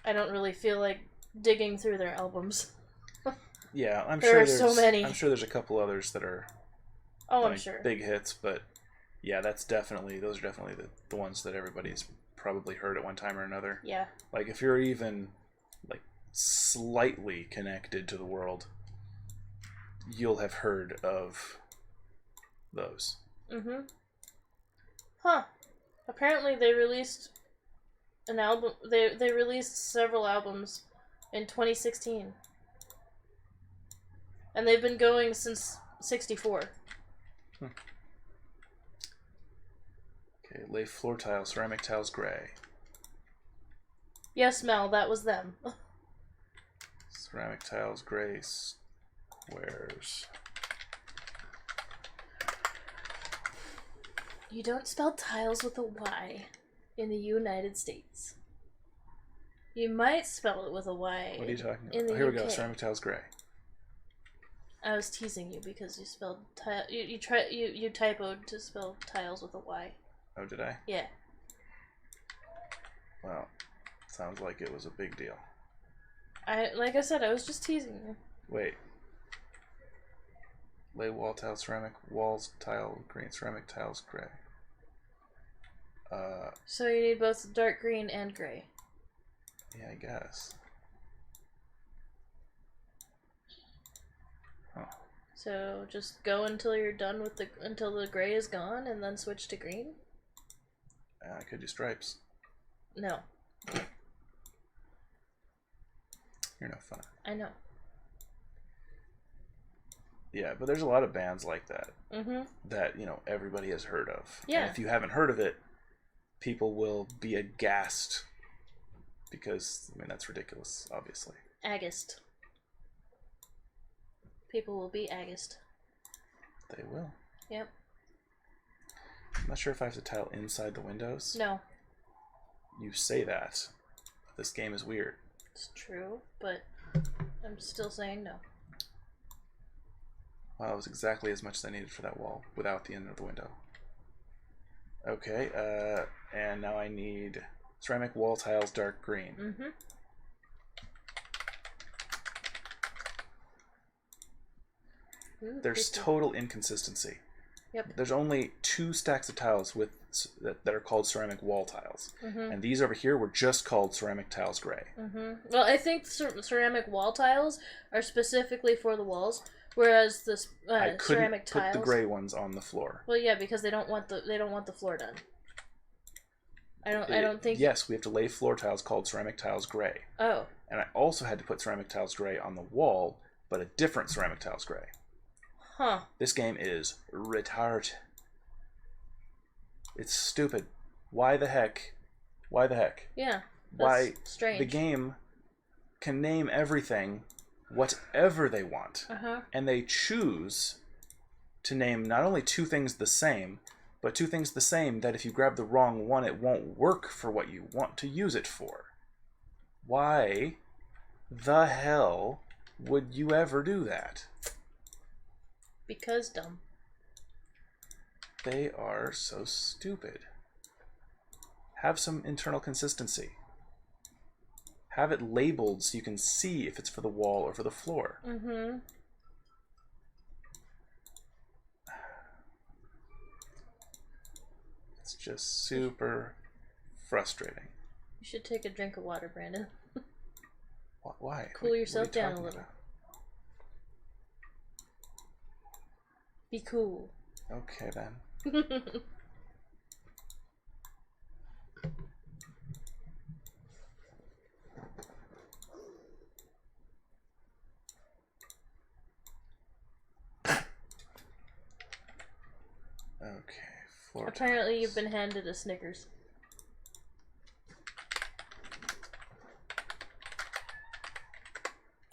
I don't really feel like digging through their albums. Yeah, there are so many. I'm sure there's a couple others that are I'm sure big hits, but yeah, those are definitely the ones that everybody's probably heard at one time or another. Yeah. Like if you're even like slightly connected to the world, you'll have heard of those. Huh. Apparently they released an album. They released several albums in 2016. And they've been going since 64. Okay, lay floor tile, ceramic tiles gray. Yes, Mel, that was them. Ceramic tiles gray squares. You don't spell tiles with a Y in the United States. You might spell it with a Y. What are you talking in about? the Here we UK. go, ceramic tiles gray. I was teasing you because you spelled you typoed to spell tiles with a Y. Oh, did I? Yeah. Well, sounds like it was a big deal. Like I said, I was just teasing you. Wait. Lay wall tile ceramic, walls tile green, ceramic tiles gray. So you need both dark green and gray. Yeah, I guess. Huh. So just go until you're done with until the gray is gone, and then switch to green. I could do stripes. No. You're no fun. I know. Yeah, but there's a lot of bands like that. Mm-hmm. That, you know, everybody has heard of. Yeah. And if you haven't heard of it, people will be aghast. Because, I mean, that's ridiculous, obviously. Agast. People will be agast. They will. Yep. I'm not sure if I have to tile inside the windows. No. You say that. This game is weird. It's true, but I'm still saying no. Wow, that was exactly as much as I needed for that wall without the end of the window. Okay, and now I need ceramic wall tiles dark green. Mm-hmm. Ooh, There's total inconsistency. Yep. There's only 2 stacks of tiles with that are called ceramic wall tiles. Mm-hmm. And these over here were just called ceramic tiles gray. Mm-hmm. Well, I think ceramic wall tiles are specifically for the walls, whereas the I couldn't ceramic put tiles. the gray ones on the floor. Well, yeah, because they don't want the floor done. I don't think. Yes, we have to lay floor tiles called ceramic tiles gray. Oh. And I also had to put ceramic tiles gray on the wall, but a different ceramic tiles gray. Huh. This game is retarded. It's stupid. Why the heck? Why the heck? Yeah. Why strange. the game can name everything whatever they want. Uh-huh. And they choose to name not only 2 things the same, but 2 things the same that if you grab the wrong one, it won't work for what you want to use it for. Why the hell would you ever do that? Because dumb. They are so stupid. Have some internal consistency. Have it labeled so you can see if it's for the wall or for the floor. Mm-hmm. It's just super frustrating. You should take a drink of water, Brandon. Why? Cool yourself down a talking little. about? Be cool. Okay then. Okay, floor Apparently tiles. you've been handed a Snickers.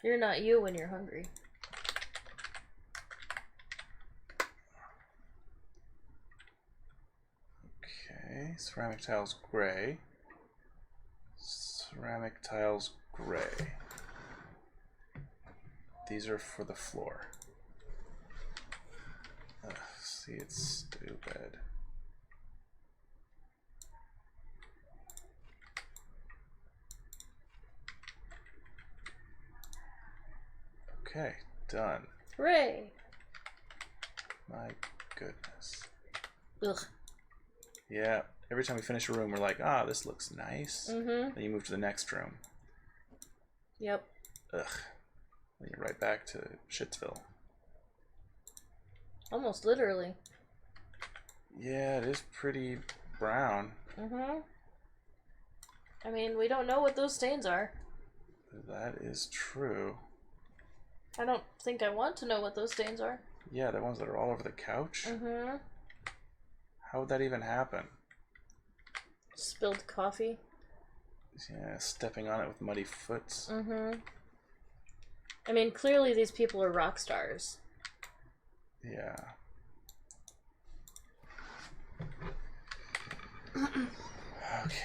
You're not you when you're hungry. Okay, ceramic tiles gray. Ceramic tiles gray. These are for the floor. Ugh, see, it's stupid. Okay, done. Hooray! My goodness. Ugh. Yeah, every time we finish a room, we're like, ah, this looks nice. Mm-hmm. Then you move to the next room. Yep. Ugh. Then you're right back to Shitsville. Almost literally. Yeah, it is pretty brown. Mm-hmm. I mean, we don't know what those stains are. That is true. I don't think I want to know what those stains are. Yeah, the ones that are all over the couch? Mm-hmm. How would that even happen? Spilled coffee. Yeah, stepping on it with muddy foots. Mm-hmm. I mean, clearly these people are rock stars. Yeah. Okay.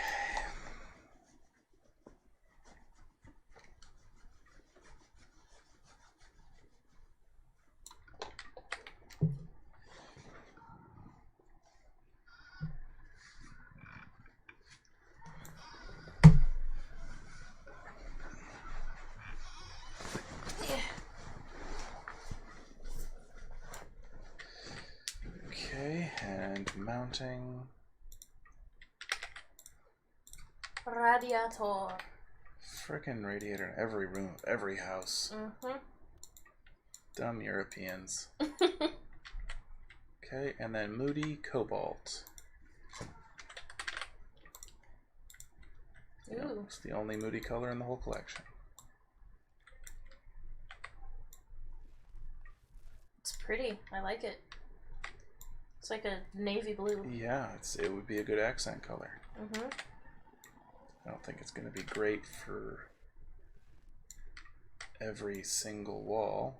Okay, and mounting. Radiator. Frickin' radiator in every room of every house. Mm-hmm. Dumb Europeans. Okay, and then Moody Cobalt. You know, Ooh. it's the only Moody color in the whole collection. It's pretty. I like it. It's like a navy blue. Yeah, it would be a good accent color. Mm-hmm. I don't think it's going to be great for every single wall.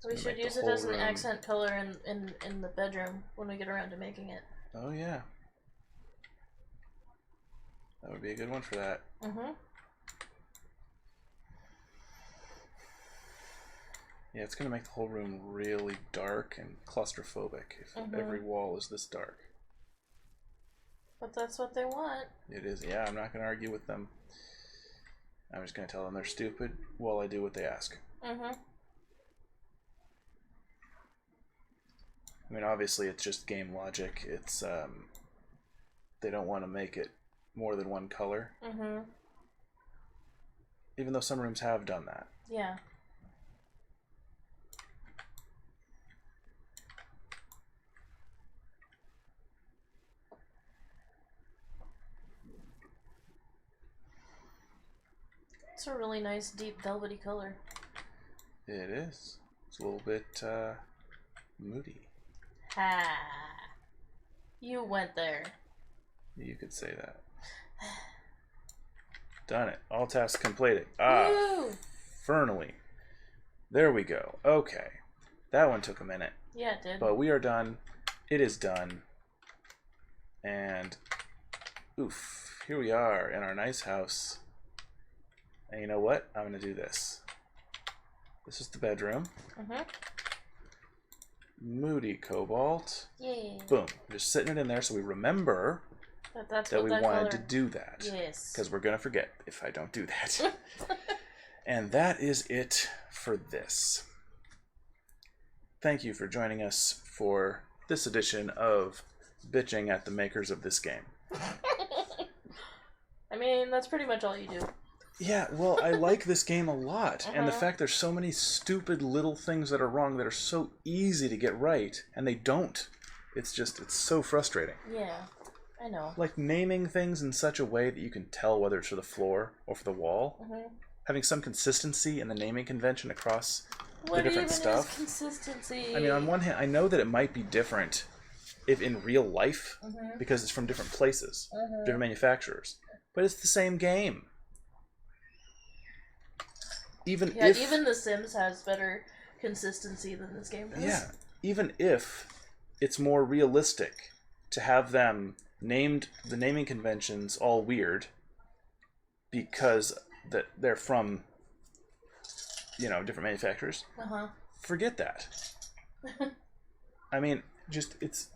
We should use it as an accent color in the bedroom when we get around to making it. Oh yeah. That would be a good one for that. Mm-hmm. Yeah, it's going to make the whole room really dark and claustrophobic if every wall is this dark. But that's what they want. It is. Yeah, I'm not going to argue with them. I'm just going to tell them they're stupid while I do what they ask. Mm-hmm. I mean, obviously, it's just game logic. It's, they don't want to make it more than one color. Mm-hmm. Even though some rooms have done that. Yeah. It's a really nice, deep, velvety color. It is. It's a little bit, moody. Ha! You went there. You could say that. Done it. All tasks completed. Ah, Woo! Fernally. There we go. Okay. That one took a minute. Yeah, it did. But we are done. It is done. And, oof, here we are in our nice house. And you know what? I'm going to do this. This is the bedroom. Mm-hmm. Moody Cobalt. Yeah. Boom. Just sitting it in there so we remember That's that what we that wanted color... to do that. Yes. Because we're going to forget if I don't do that. And that is it for this. Thank you for joining us for this edition of Bitching at the Makers of This Game. I mean, that's pretty much all you do. Yeah, well, I like this game a lot. And the fact there's so many stupid little things that are wrong that are so easy to get right, and they don't. It's so frustrating. Yeah, I know. Like naming things in such a way that you can tell whether it's for the floor or for the wall. Mm-hmm. Having some consistency in the naming convention across What the different even stuff. is consistency? I mean, on one hand, I know that it might be different if in real life, Mm-hmm. because it's from different places, Mm-hmm. different manufacturers. But it's the same game. Even The Sims has better consistency than this game does. Yeah, even if it's more realistic to have them named, the naming conventions all weird because that they're from, different manufacturers. Uh-huh. Forget that. I mean, it's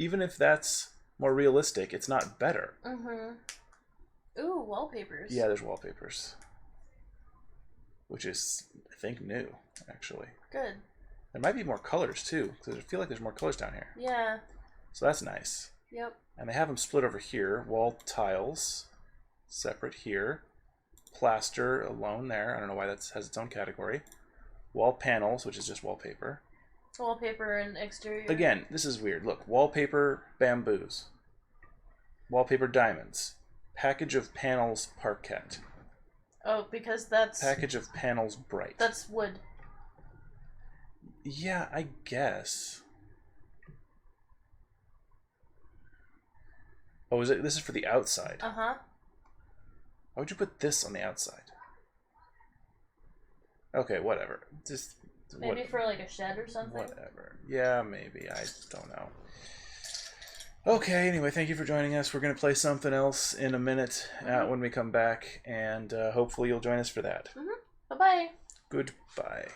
even if that's more realistic, it's not better. Mm-hmm. Ooh, wallpapers. Yeah, there's wallpapers. Which is, I think, new, actually. Good. There might be more colors, too, because I feel like there's more colors down here. Yeah. So that's nice. Yep. And they have them split over here. Wall tiles, separate here. Plaster alone there. I don't know why that has its own category. Wall panels, which is just wallpaper. Wallpaper and exterior. Again, this is weird. Look, wallpaper bamboos. Wallpaper diamonds. Package of panels parquet. Oh, because that's... Package of panels bright. That's wood. Yeah, I guess. Oh, this is for the outside. Uh-huh. Why would you put this on the outside? Okay, whatever. Just Maybe for like a shed or something? whatever. Yeah, maybe. I don't know. Okay, anyway, thank you for joining us. We're going to play something else in a minute when we come back, and hopefully you'll join us for that. Mm-hmm. Bye-bye. Goodbye.